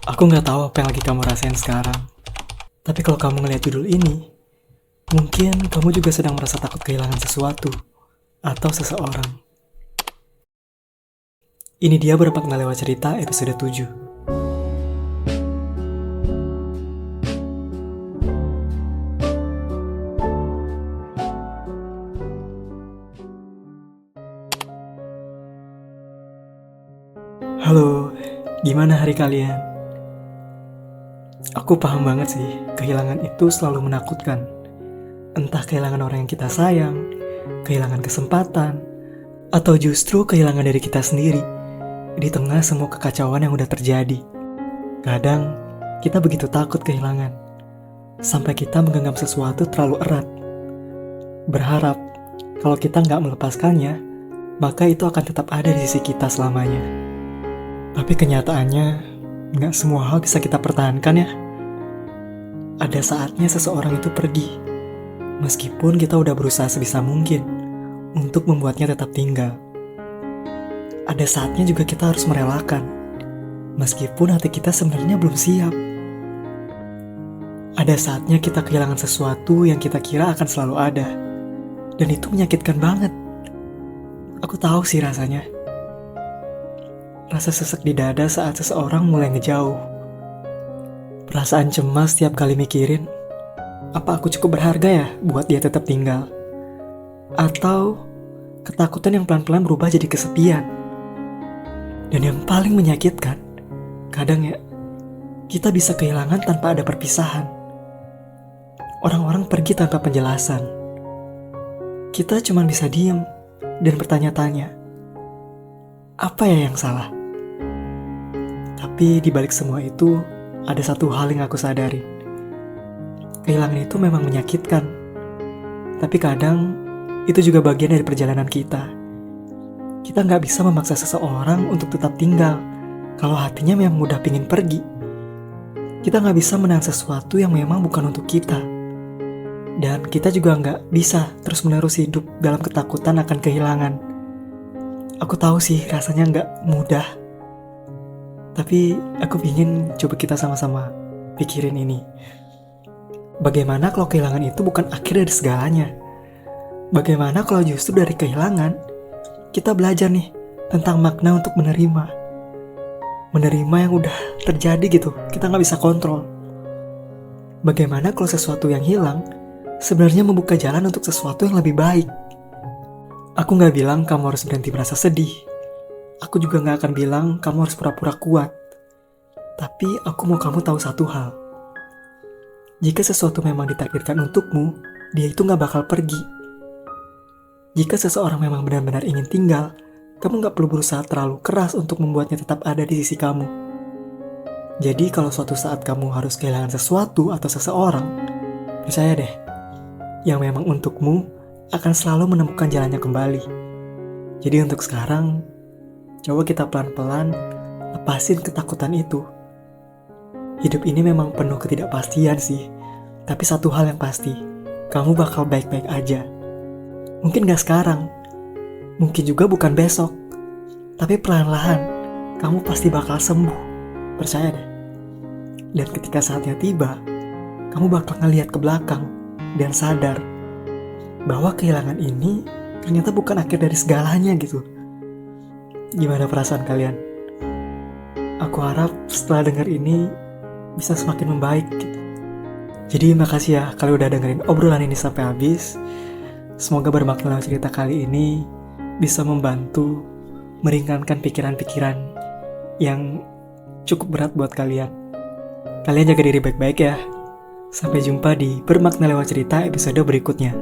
Aku nggak tahu apa yang lagi kamu rasain sekarang. Tapi kalau kamu ngeliat judul ini, mungkin kamu juga sedang merasa takut kehilangan sesuatu atau seseorang. Ini dia bermakna lewat cerita episode 7. Halo, gimana hari kalian? Aku paham banget sih, kehilangan itu selalu menakutkan. Entah kehilangan orang yang kita sayang, kehilangan kesempatan, atau justru kehilangan diri kita sendiri di tengah semua kekacauan yang udah terjadi. Kadang, kita begitu takut kehilangan, sampai kita menggenggam sesuatu terlalu erat. Berharap, kalau kita nggak melepaskannya, maka itu akan tetap ada di sisi kita selamanya. Tapi kenyataannya, nggak semua hal bisa kita pertahankan ya. Ada saatnya seseorang itu pergi, meskipun kita udah berusaha sebisa mungkin untuk membuatnya tetap tinggal. Ada saatnya juga kita harus merelakan, meskipun hati kita sebenarnya belum siap. Ada saatnya kita kehilangan sesuatu yang kita kira akan selalu ada, dan itu menyakitkan banget. Aku tahu sih rasanya. Rasa sesek di dada saat seseorang mulai ngejauh. Perasaan cemas setiap kali mikirin, apa aku cukup berharga ya buat dia tetap tinggal? Atau ketakutan yang pelan-pelan berubah jadi kesepian. Dan yang paling menyakitkan, kadang ya, kita bisa kehilangan tanpa ada perpisahan. Orang-orang pergi tanpa penjelasan. Kita cuma bisa diem dan bertanya-tanya, apa ya yang salah? Tapi di balik semua itu, ada satu hal yang aku sadari. Kehilangan itu memang menyakitkan. Tapi kadang, itu juga bagian dari perjalanan kita. Kita nggak bisa memaksa seseorang untuk tetap tinggal, kalau hatinya memang udah pingin pergi. Kita nggak bisa menahan sesuatu yang memang bukan untuk kita. Dan kita juga nggak bisa terus-menerus hidup dalam ketakutan akan kehilangan. Aku tahu sih rasanya nggak mudah. Tapi aku ingin coba kita sama-sama pikirin ini. Bagaimana kalau kehilangan itu bukan akhir dari segalanya? Bagaimana kalau justru dari kehilangan, kita belajar nih tentang makna untuk menerima. Menerima yang udah terjadi gitu, kita nggak bisa kontrol. Bagaimana kalau sesuatu yang hilang, sebenarnya membuka jalan untuk sesuatu yang lebih baik? Aku nggak bilang kamu harus berhenti merasa sedih. Aku juga gak akan bilang kamu harus pura-pura kuat. Tapi aku mau kamu tahu satu hal. Jika sesuatu memang ditakdirkan untukmu, dia itu gak bakal pergi. Jika seseorang memang benar-benar ingin tinggal, kamu gak perlu berusaha terlalu keras untuk membuatnya tetap ada di sisi kamu. Jadi kalau suatu saat kamu harus kehilangan sesuatu atau seseorang, percaya deh, yang memang untukmu akan selalu menemukan jalannya kembali. Jadi untuk sekarang, coba kita pelan-pelan lepasin ketakutan itu. Hidup ini memang penuh ketidakpastian sih. Tapi satu hal yang pasti, kamu bakal baik-baik aja. Mungkin gak sekarang, mungkin juga bukan besok. Tapi perlahan-lahan, kamu pasti bakal sembuh. Percaya deh. Dan ketika saatnya tiba, kamu bakal ngeliat ke belakang dan sadar bahwa kehilangan ini ternyata bukan akhir dari segalanya gitu. Gimana perasaan kalian? Aku harap setelah dengar ini bisa semakin membaik gitu. Jadi makasih ya kalau udah dengerin obrolan ini sampai habis. Semoga bermakna cerita kali ini bisa membantu meringankan pikiran-pikiran yang cukup berat buat kalian. Kalian jaga diri baik-baik ya. Sampai jumpa di Bermakna Lewat Cerita episode berikutnya.